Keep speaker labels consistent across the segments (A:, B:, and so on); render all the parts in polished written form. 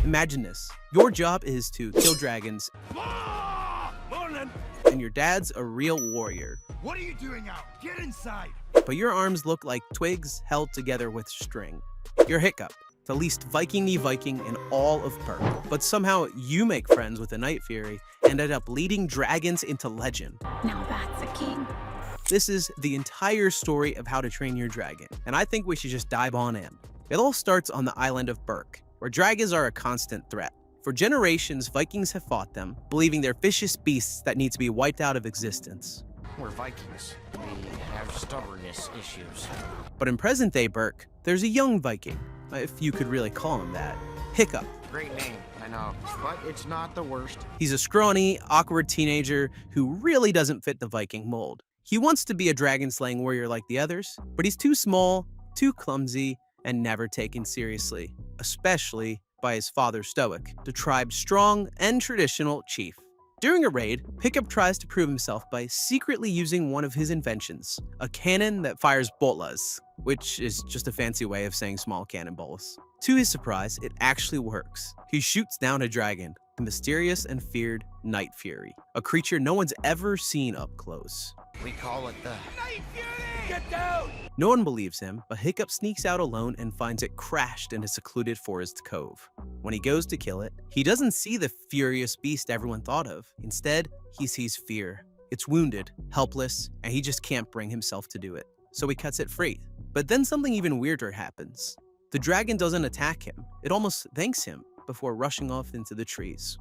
A: Imagine this. Your job is to kill dragons, and your dad's a real warrior.
B: What are you doing out? Get inside!
A: But your arms look like twigs held together with string. You're Hiccup, the least Viking-y Viking in all of Burke. But somehow you make friends with the Night Fury and end up leading dragons into legend.
C: Now that's a king.
A: This is the entire story of how to train your dragon, and I think we should just dive on in. It all starts on the island of Burke, where dragons are a constant threat. For generations, Vikings have fought them, believing they're vicious beasts that need to be wiped out of existence.
D: We're Vikings. We have stubbornness issues.
A: But in present-day Burke, there's a young Viking, if you could really call him that, Hiccup.
D: Great name, I know, but it's not the worst.
A: He's a scrawny, awkward teenager who really doesn't fit the Viking mold. He wants to be a dragon-slaying warrior like the others, but he's too small, too clumsy, and never taken seriously, especially by his father Stoic, the tribe's strong and traditional chief. During a raid, Hiccup tries to prove himself by secretly using one of his inventions, a cannon that fires bolas, which is just a fancy way of saying small cannonballs. To his surprise, it actually works. He shoots down a dragon, the mysterious and feared Night Fury, a creature no one's ever seen up close.
D: We call it the
B: Night Fury! Get down!
A: No one believes him, but Hiccup sneaks out alone and finds it crashed in a secluded forest cove. When he goes to kill it, he doesn't see the furious beast everyone thought of. Instead, he sees fear. It's wounded, helpless, and he just can't bring himself to do it. So he cuts it free. But then something even weirder happens. The dragon doesn't attack him. It almost thanks him before rushing off into the trees.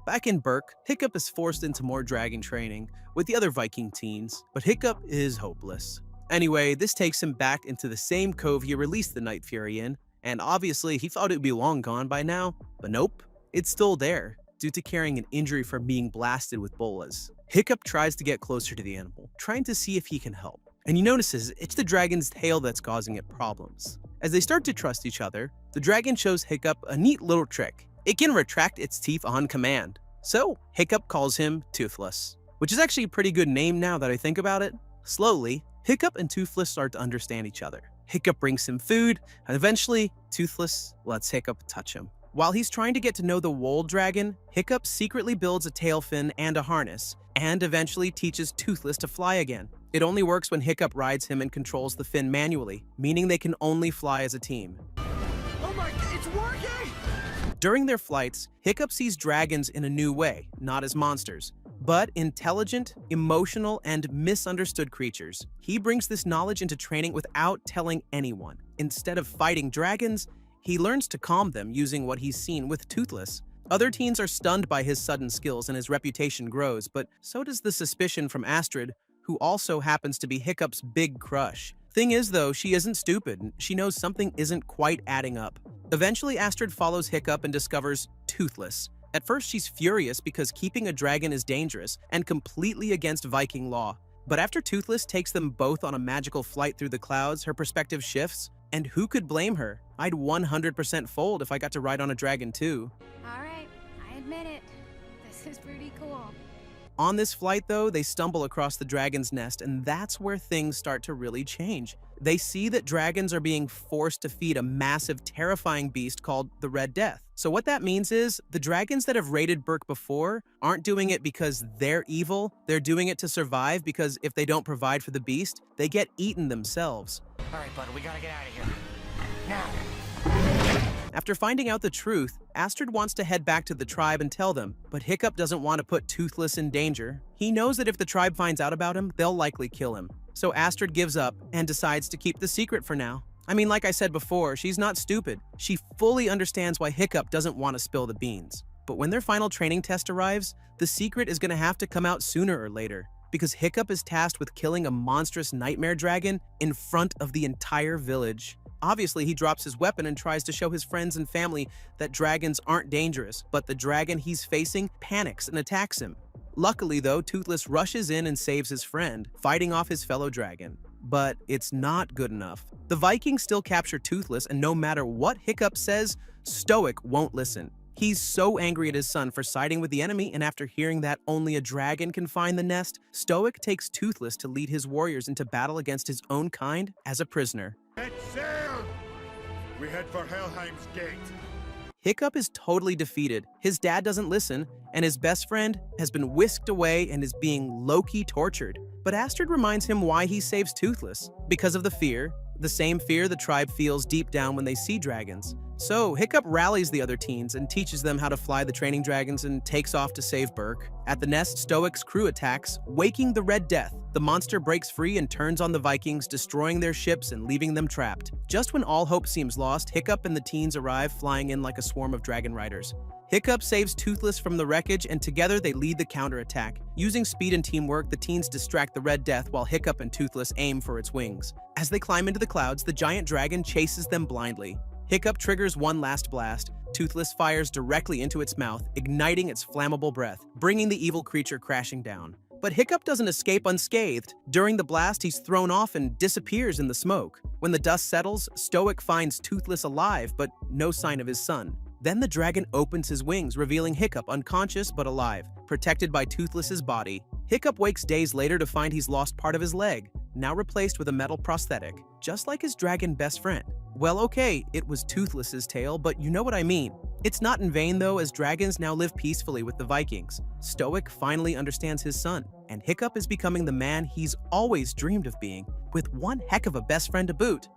A: Back in Burke, Hiccup is forced into more dragon training with the other Viking teens, but Hiccup is hopeless. Anyway, this takes him back into the same cove he released the Night Fury in, and obviously he thought it would be long gone by now, but nope, it's still there, due to carrying an injury from being blasted with bolas. Hiccup tries to get closer to the animal, trying to see if he can help, and he notices it's the dragon's tail that's causing it problems. As they start to trust each other, the dragon shows Hiccup a neat little trick. It can retract its teeth on command. So, Hiccup calls him Toothless, which is actually a pretty good name now that I think about it. Slowly, Hiccup and Toothless start to understand each other. Hiccup brings him food, and eventually, Toothless lets Hiccup touch him. While he's trying to get to know the Wold Dragon, Hiccup secretly builds a tail fin and a harness, and eventually teaches Toothless to fly again. It only works when Hiccup rides him and controls the fin manually, meaning they can only fly as a team.
B: Oh my, it's working!
A: During their flights, Hiccup sees dragons in a new way, not as monsters, but intelligent, emotional, and misunderstood creatures. He brings this knowledge into training without telling anyone. Instead of fighting dragons, he learns to calm them using what he's seen with Toothless. Other teens are stunned by his sudden skills and his reputation grows, but so does the suspicion from Astrid, who also happens to be Hiccup's big crush. Thing is though, she isn't stupid. She knows something isn't quite adding up. Eventually, Astrid follows Hiccup and discovers Toothless. At first, she's furious because keeping a dragon is dangerous and completely against Viking law. But after Toothless takes them both on a magical flight through the clouds, her perspective shifts. And who could blame her? I'd 100% fold if I got to ride on a dragon too.
C: All right, I admit it. This is pretty cool.
A: On this flight, though, they stumble across the dragon's nest, and that's where things start to really change. They see that dragons are being forced to feed a massive, terrifying beast called the Red Death. So what that means is, the dragons that have raided Burke before aren't doing it because they're evil, they're doing it to survive because if they don't provide for the beast, they get eaten themselves.
D: All right, bud, we gotta get out of here. Now.
A: After finding out the truth, Astrid wants to head back to the tribe and tell them, but Hiccup doesn't want to put Toothless in danger. He knows that if the tribe finds out about him, they'll likely kill him. So Astrid gives up and decides to keep the secret for now. I mean, like I said before, she's not stupid. She fully understands why Hiccup doesn't want to spill the beans. But when their final training test arrives, the secret is going to have to come out sooner or later, because Hiccup is tasked with killing a monstrous nightmare dragon in front of the entire village. Obviously, he drops his weapon and tries to show his friends and family that dragons aren't dangerous, but the dragon he's facing panics and attacks him. Luckily, though, Toothless rushes in and saves his friend, fighting off his fellow dragon. But it's not good enough. The Vikings still capture Toothless, and no matter what Hiccup says, Stoic won't listen. He's so angry at his son for siding with the enemy, and after hearing that only a dragon can find the nest, Stoic takes Toothless to lead his warriors into battle against his own kind as a prisoner.
B: Set sail! We head for Helheim's gate.
A: Hiccup is totally defeated. His dad doesn't listen, and his best friend has been whisked away and is being low-key tortured. But Astrid reminds him why he saves Toothless. Because of the same fear the tribe feels deep down when they see dragons. So, Hiccup rallies the other teens and teaches them how to fly the training dragons and takes off to save Burke. At the nest, Stoic's crew attacks, waking the Red Death. The monster breaks free and turns on the Vikings, destroying their ships and leaving them trapped. Just when all hope seems lost, Hiccup and the teens arrive, flying in like a swarm of dragon riders. Hiccup saves Toothless from the wreckage, and together they lead the counterattack. Using speed and teamwork, the teens distract the Red Death while Hiccup and Toothless aim for its wings. As they climb into the clouds, the giant dragon chases them blindly. Hiccup triggers one last blast. Toothless fires directly into its mouth, igniting its flammable breath, bringing the evil creature crashing down. But Hiccup doesn't escape unscathed. During the blast, he's thrown off and disappears in the smoke. When the dust settles, Stoic finds Toothless alive, but no sign of his son. Then the dragon opens his wings, revealing Hiccup unconscious but alive, protected by Toothless's body. Hiccup wakes days later to find he's lost part of his leg, now replaced with a metal prosthetic, just like his dragon best friend. Well, okay, it was Toothless's tale, but you know what I mean. It's not in vain, though, as dragons now live peacefully with the Vikings. Stoic finally understands his son, and Hiccup is becoming the man he's always dreamed of being, with one heck of a best friend to boot.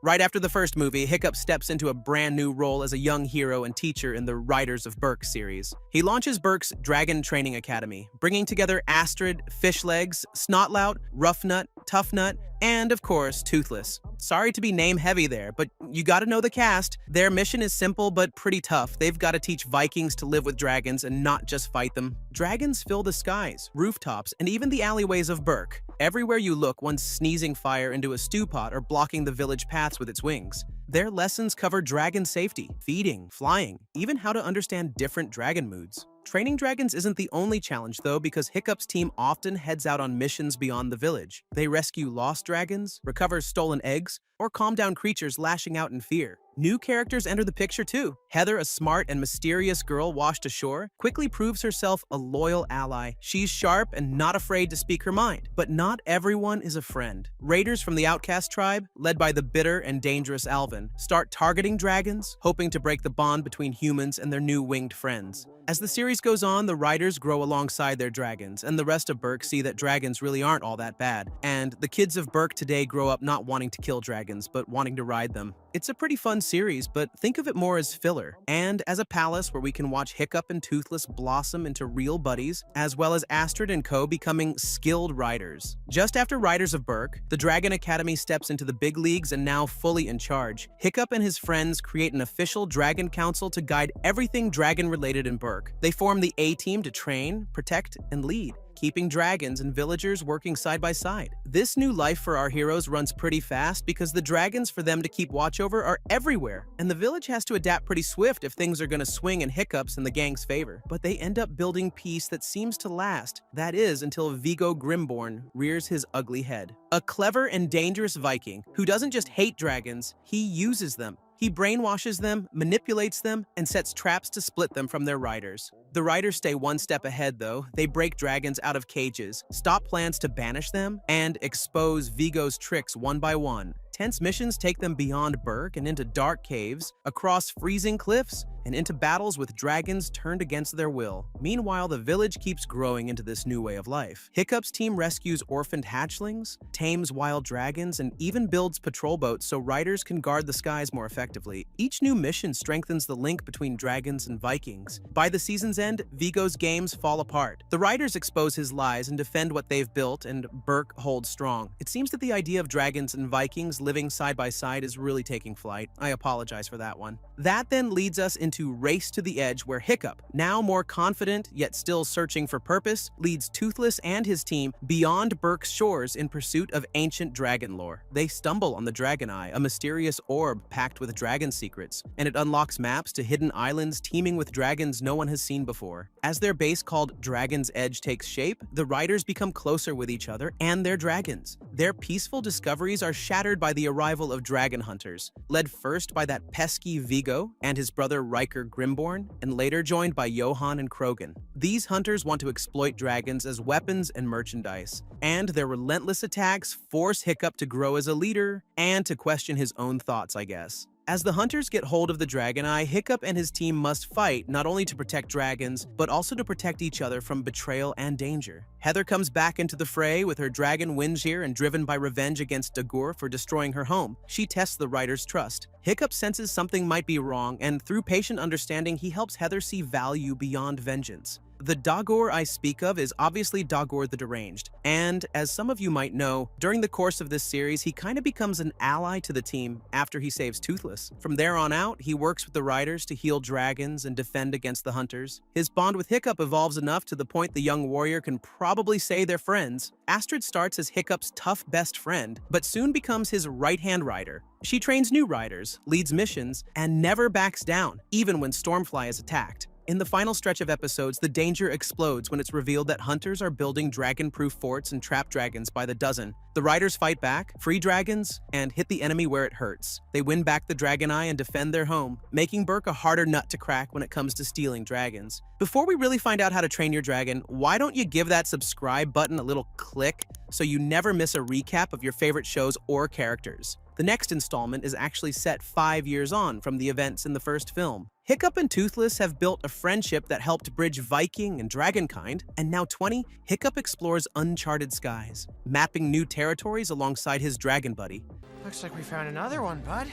A: Right after the first movie, Hiccup steps into a brand new role as a young hero and teacher in the Riders of Burke series. He launches Burke's Dragon Training Academy, bringing together Astrid, Fishlegs, Snotlout, Roughnut, Toughnut, and of course, Toothless. Sorry to be name-heavy there, but you gotta know the cast. Their mission is simple but pretty tough. They've gotta teach Vikings to live with dragons and not just fight them. Dragons fill the skies, rooftops, and even the alleyways of Burke. Everywhere you look, one's sneezing fire into a stew pot or blocking the village paths with its wings. Their lessons cover dragon safety, feeding, flying, even how to understand different dragon moods. Training dragons isn't the only challenge, though, because Hiccup's team often heads out on missions beyond the village. They rescue lost dragons, recover stolen eggs, or calm down creatures lashing out in fear. New characters enter the picture too. Heather, a smart and mysterious girl washed ashore, quickly proves herself a loyal ally. She's sharp and not afraid to speak her mind. But not everyone is a friend. Raiders from the outcast tribe, led by the bitter and dangerous Alvin, start targeting dragons, hoping to break the bond between humans and their new winged friends. As the series goes on, the riders grow alongside their dragons, and the rest of Burke see that dragons really aren't all that bad. And the kids of Burke today grow up not wanting to kill dragons, but wanting to ride them. It's a pretty fun series, but think of it more as filler, and as a palace where we can watch Hiccup and Toothless blossom into real buddies, as well as Astrid and co becoming skilled riders. Just after Riders of Burke, the Dragon Academy steps into the big leagues and now fully in charge. Hiccup and his friends create an official Dragon Council to guide everything dragon-related in Burke. They form the A-Team to train, protect, and lead, keeping dragons and villagers working side by side. This new life for our heroes runs pretty fast because the dragons for them to keep watch over are everywhere, and the village has to adapt pretty swift if things are gonna swing in Hiccup's in the gang's favor. But they end up building peace that seems to last. That is, until Viggo Grimborn rears his ugly head. A clever and dangerous Viking who doesn't just hate dragons, he uses them. He brainwashes them, manipulates them, and sets traps to split them from their riders. The riders stay one step ahead, though. They break dragons out of cages, stop plans to banish them, and expose Viggo's tricks one by one. Tense missions take them beyond Burke and into dark caves, across freezing cliffs, and into battles with dragons turned against their will. Meanwhile, the village keeps growing into this new way of life. Hiccup's team rescues orphaned hatchlings, tames wild dragons, and even builds patrol boats so riders can guard the skies more effectively. Each new mission strengthens the link between dragons and Vikings. By the season's end, Viggo's games fall apart. The riders expose his lies and defend what they've built, and Burke holds strong. It seems that the idea of dragons and Vikings living side by side is really taking flight. I apologize for that one. That then leads us into Race to the Edge, where Hiccup, now more confident yet still searching for purpose, leads Toothless and his team beyond Burke's shores in pursuit of ancient dragon lore. They stumble on the Dragon Eye, a mysterious orb packed with dragon secrets, and it unlocks maps to hidden islands teeming with dragons no one has seen before. As their base called Dragon's Edge takes shape, the riders become closer with each other and their dragons. Their peaceful discoveries are shattered by the arrival of dragon hunters, led first by that pesky Viggo and his brother Riker Grimborn, and later joined by Johan and Krogan. These hunters want to exploit dragons as weapons and merchandise, and their relentless attacks force Hiccup to grow as a leader and to question his own thoughts, I guess. As the hunters get hold of the Dragon Eye, Hiccup and his team must fight not only to protect dragons, but also to protect each other from betrayal and danger. Heather comes back into the fray with her dragon Windshear, and driven by revenge against Dagur for destroying her home, she tests the writer's trust. Hiccup senses something might be wrong, and through patient understanding, he helps Heather see value beyond vengeance. The Dagur I speak of is obviously Dagur the Deranged, and as some of you might know, during the course of this series, he kind of becomes an ally to the team after he saves Toothless. From there on out, he works with the riders to heal dragons and defend against the hunters. His bond with Hiccup evolves enough to the point the young warrior can probably say they're friends. Astrid starts as Hiccup's tough best friend, but soon becomes his right-hand rider. She trains new riders, leads missions, and never backs down, even when Stormfly is attacked. In the final stretch of episodes, the danger explodes when it's revealed that hunters are building dragon-proof forts and trap dragons by the dozen. The riders fight back, free dragons, and hit the enemy where it hurts. They win back the Dragon Eye and defend their home, making Burke a harder nut to crack when it comes to stealing dragons. Before we really find out how to train your dragon, why don't you give that subscribe button a little click so you never miss a recap of your favorite shows or characters? The next installment is actually set 5 years on from the events in the first film. Hiccup and Toothless have built a friendship that helped bridge Viking and Dragonkind, and now 20, Hiccup explores uncharted skies, mapping new territories alongside his dragon buddy.
D: Looks like we found another one, bud.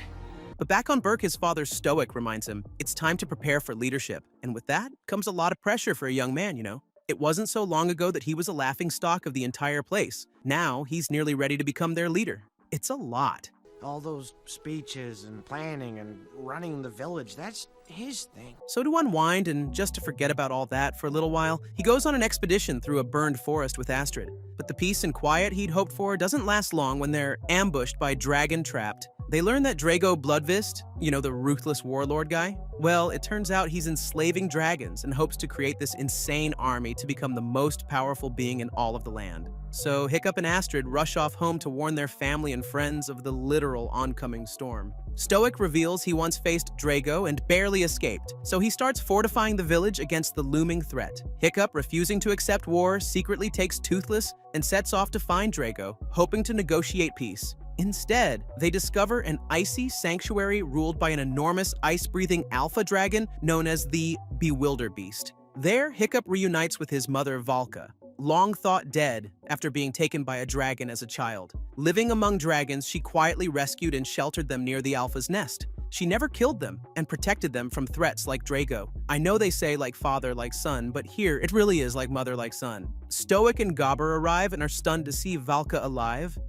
A: But back on Burke, his father Stoic reminds him it's time to prepare for leadership, and with that comes a lot of pressure for a young man, you know. It wasn't so long ago that he was a laughingstock of the entire place. Now he's nearly ready to become their leader. It's a lot.
D: All those speeches and planning and running the village, that's his thing.
A: So to unwind and just to forget about all that for a little while, he goes on an expedition through a burned forest with Astrid. But the peace and quiet he'd hoped for doesn't last long when they're ambushed by Dragon Trapped. They learn that Drago Bloodfist, you know, the ruthless warlord guy, well, it turns out he's enslaving dragons and hopes to create this insane army to become the most powerful being in all of the land. So Hiccup and Astrid rush off home to warn their family and friends of the literal oncoming storm. Stoic reveals he once faced Drago and barely escaped, so he starts fortifying the village against the looming threat. Hiccup, refusing to accept war, secretly takes Toothless and sets off to find Drago, hoping to negotiate peace. Instead, they discover an icy sanctuary ruled by an enormous ice-breathing alpha dragon known as the Bewilder Beast. There, Hiccup reunites with his mother Valka, long thought dead after being taken by a dragon as a child. Living among dragons, she quietly rescued and sheltered them near the alpha's nest. She never killed them and protected them from threats like Drago. I know they say like father, like son, but here it really is like mother, like son. Stoic and Gobber arrive and are stunned to see Valka alive.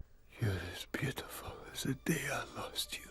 B: You're as beautiful as the day I lost you.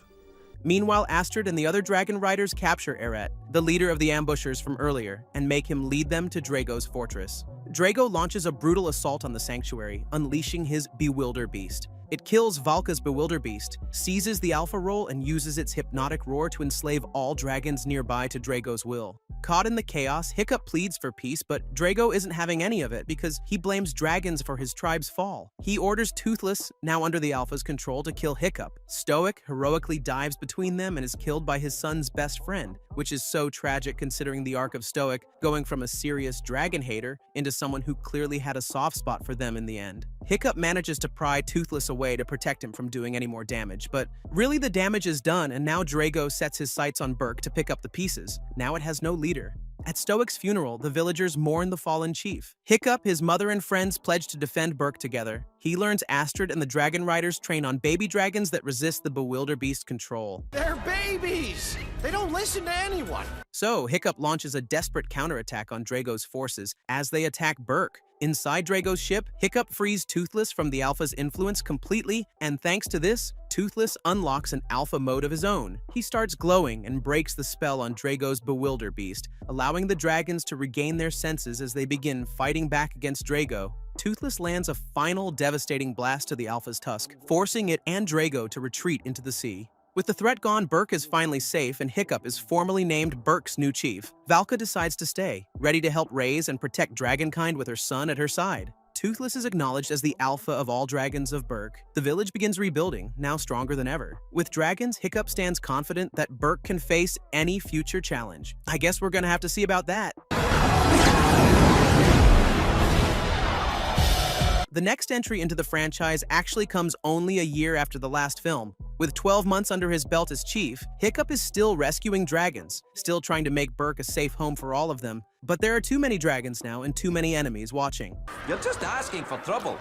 A: Meanwhile, Astrid and the other dragon riders capture Eret, the leader of the ambushers from earlier, and make him lead them to Drago's fortress. Drago launches a brutal assault on the sanctuary, unleashing his Bewilder Beast. It kills Valka's Bewilder Beast, seizes the Alpha Roll, and uses its hypnotic roar to enslave all dragons nearby to Drago's will. Caught in the chaos, Hiccup pleads for peace, but Drago isn't having any of it because he blames dragons for his tribe's fall. He orders Toothless, now under the Alpha's control, to kill Hiccup. Stoic heroically dives between them and is killed by his son's best friend, which is so tragic considering the arc of Stoic, going from a serious dragon hater into someone who clearly had a soft spot for them in the end. Hiccup manages to pry Toothless away to protect him from doing any more damage, but really the damage is done, and now Drago sets his sights on Burke to pick up the pieces. Now it has no leader. At Stoic's funeral, the villagers mourn the fallen chief. Hiccup, his mother, and friends pledge to defend Burke together. He learns Astrid and the dragon riders train on baby dragons that resist the Bewilder Beast control.
D: They're babies! They don't listen to anyone!
A: So, Hiccup launches a desperate counterattack on Drago's forces as they attack Burke. Inside Drago's ship, Hiccup frees Toothless from the Alpha's influence completely, and thanks to this, Toothless unlocks an alpha mode of his own. He starts glowing and breaks the spell on Drago's Bewilder Beast, allowing the dragons to regain their senses as they begin fighting back against Drago. Toothless lands a final devastating blast to the Alpha's tusk, forcing it and Drago to retreat into the sea. With the threat gone, Burke is finally safe and Hiccup is formally named Burke's new chief. Valka decides to stay, ready to help raise and protect Dragonkind with her son at her side. Toothless is acknowledged as the alpha of all dragons of Burke. The village begins rebuilding, now stronger than ever. With dragons, Hiccup stands confident that Burke can face any future challenge. I guess we're gonna have to see about that. The next entry into the franchise actually comes only a year after the last film. With 12 months under his belt as chief, Hiccup is still rescuing dragons, still trying to make Burke a safe home for all of them. But there are too many dragons now and too many enemies watching.
E: You're just asking for trouble.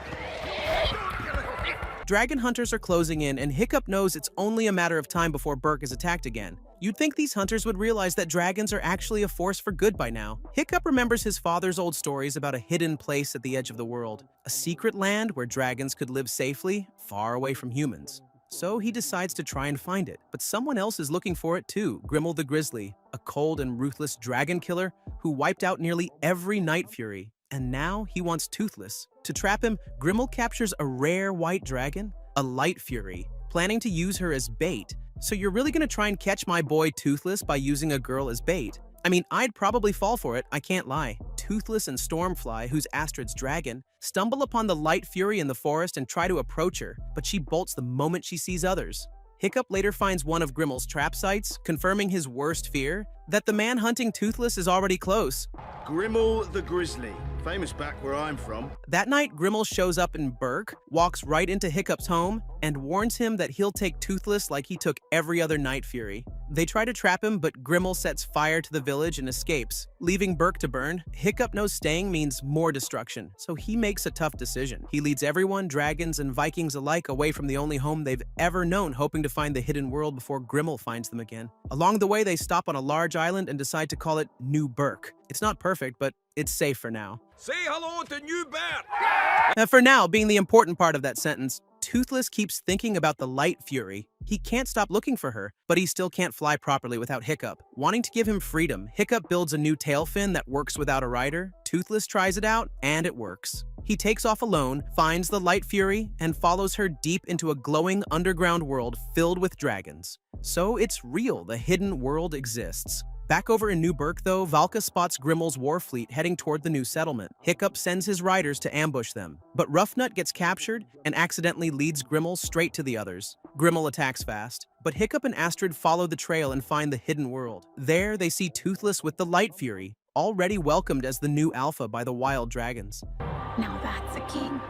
A: Dragon hunters are closing in, and Hiccup knows it's only a matter of time before Burke is attacked again. You'd think these hunters would realize that dragons are actually a force for good by now. Hiccup remembers his father's old stories about a hidden place at the edge of the world, a secret land where dragons could live safely, far away from humans. So he decides to try and find it, but someone else is looking for it too, Grimmel the Grizzly, a cold and ruthless dragon killer who wiped out nearly every Night Fury. And now he wants Toothless. To trap him, Grimmel captures a rare white dragon, a Light Fury, planning to use her as bait. So you're really gonna try and catch my boy Toothless by using a girl as bait? I mean, I'd probably fall for it, I can't lie. Toothless and Stormfly, who's Astrid's dragon, stumble upon the Light Fury in the forest and try to approach her, but she bolts the moment she sees others. Hiccup later finds one of Grimmel's trap sites, confirming his worst fear, that the man hunting Toothless is already close.
F: Grimmel the Grizzly, famous back where I'm from.
A: That night, Grimmel shows up in Burke, walks right into Hiccup's home, and warns him that he'll take Toothless like he took every other Night Fury. They try to trap him, but Grimmel sets fire to the village and escapes, leaving Burke to burn. Hiccup knows staying means more destruction, so he makes a tough decision. He leads everyone, dragons and Vikings alike, away from the only home they've ever known, hoping to find the hidden world before Grimmel finds them again. Along the way, they stop on a large island and decide to call it New Burke. It's not perfect, but it's safe for now.
E: Say hello to New Burke!
A: For now, being the important part of that sentence, Toothless keeps thinking about the Light Fury. He can't stop looking for her, but he still can't fly properly without Hiccup. Wanting to give him freedom, Hiccup builds a new tail fin that works without a rider. Toothless tries it out, and it works. He takes off alone, finds the Light Fury, and follows her deep into a glowing underground world filled with dragons. So it's real, the hidden world exists. Back over in New Burke, though, Valka spots Grimmel's war fleet heading toward the new settlement. Hiccup sends his riders to ambush them, but Roughnut gets captured and accidentally leads Grimmel straight to the others. Grimmel attacks fast, but Hiccup and Astrid follow the trail and find the hidden world. There, they see Toothless with the Light Fury, already welcomed as the new alpha by the wild dragons.
C: Now that's a king.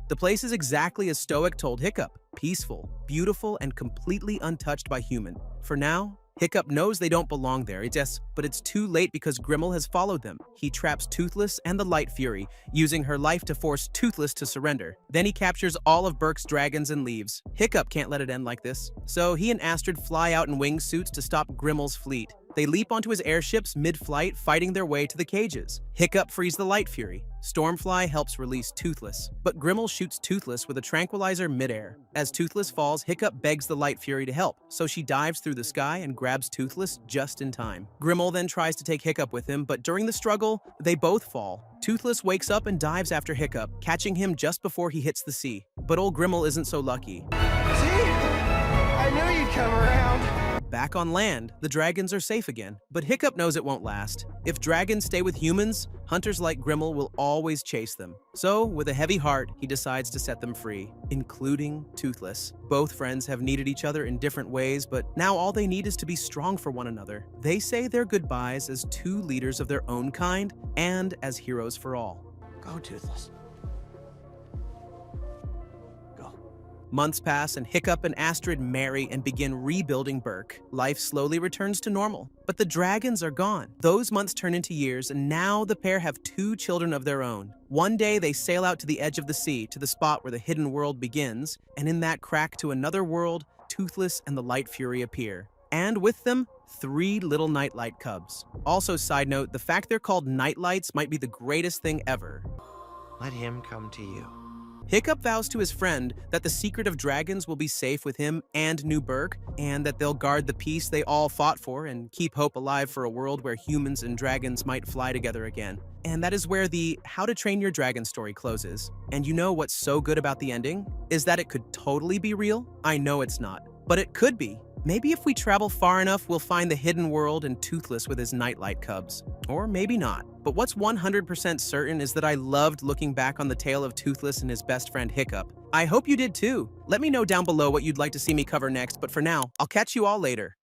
A: The place is exactly as Stoic told Hiccup, peaceful, beautiful, and completely untouched by human. For now, Hiccup knows they don't belong there, but it's too late because Grimmel has followed them. He traps Toothless and the Light Fury, using her life to force Toothless to surrender. Then he captures all of Burke's dragons and leaves. Hiccup can't let it end like this, so he and Astrid fly out in wingsuits to stop Grimmel's fleet. They leap onto his airships mid-flight, fighting their way to the cages. Hiccup frees the Light Fury. Stormfly helps release Toothless, but Grimmel shoots Toothless with a tranquilizer mid-air. As Toothless falls, Hiccup begs the Light Fury to help, so she dives through the sky and grabs Toothless just in time. Grimmel then tries to take Hiccup with him, but during the struggle, they both fall. Toothless wakes up and dives after Hiccup, catching him just before he hits the sea. But old Grimmel isn't so lucky.
D: See? I knew you'd come around.
A: Back on land, the dragons are safe again, but Hiccup knows it won't last. If dragons stay with humans, hunters like Grimmel will always chase them. So, with a heavy heart, he decides to set them free, including Toothless. Both friends have needed each other in different ways, but now all they need is to be strong for one another. They say their goodbyes as two leaders of their own kind and as heroes for all.
D: Go, Toothless.
A: Months pass and Hiccup and Astrid marry and begin rebuilding Burke. Life slowly returns to normal, but the dragons are gone. Those months turn into years, and now the pair have 2 children of their own. One day they sail out to the edge of the sea, to the spot where the hidden world begins, and in that crack to another world, Toothless and the Light Fury appear. And with them, 3 little nightlight cubs. Also, side note, the fact they're called nightlights might be the greatest thing ever.
D: Let him come to you.
A: Hiccup vows to his friend that the secret of dragons will be safe with him and New Burke, and that they'll guard the peace they all fought for and keep hope alive for a world where humans and dragons might fly together again. And that is where the How to Train Your Dragon story closes. And you know what's so good about the ending? Is that it could totally be real? I know it's not, but it could be. Maybe if we travel far enough, we'll find the hidden world and Toothless with his nightlight cubs. Or maybe not. But what's 100% certain is that I loved looking back on the tale of Toothless and his best friend Hiccup. I hope you did too. Let me know down below what you'd like to see me cover next, but for now, I'll catch you all later.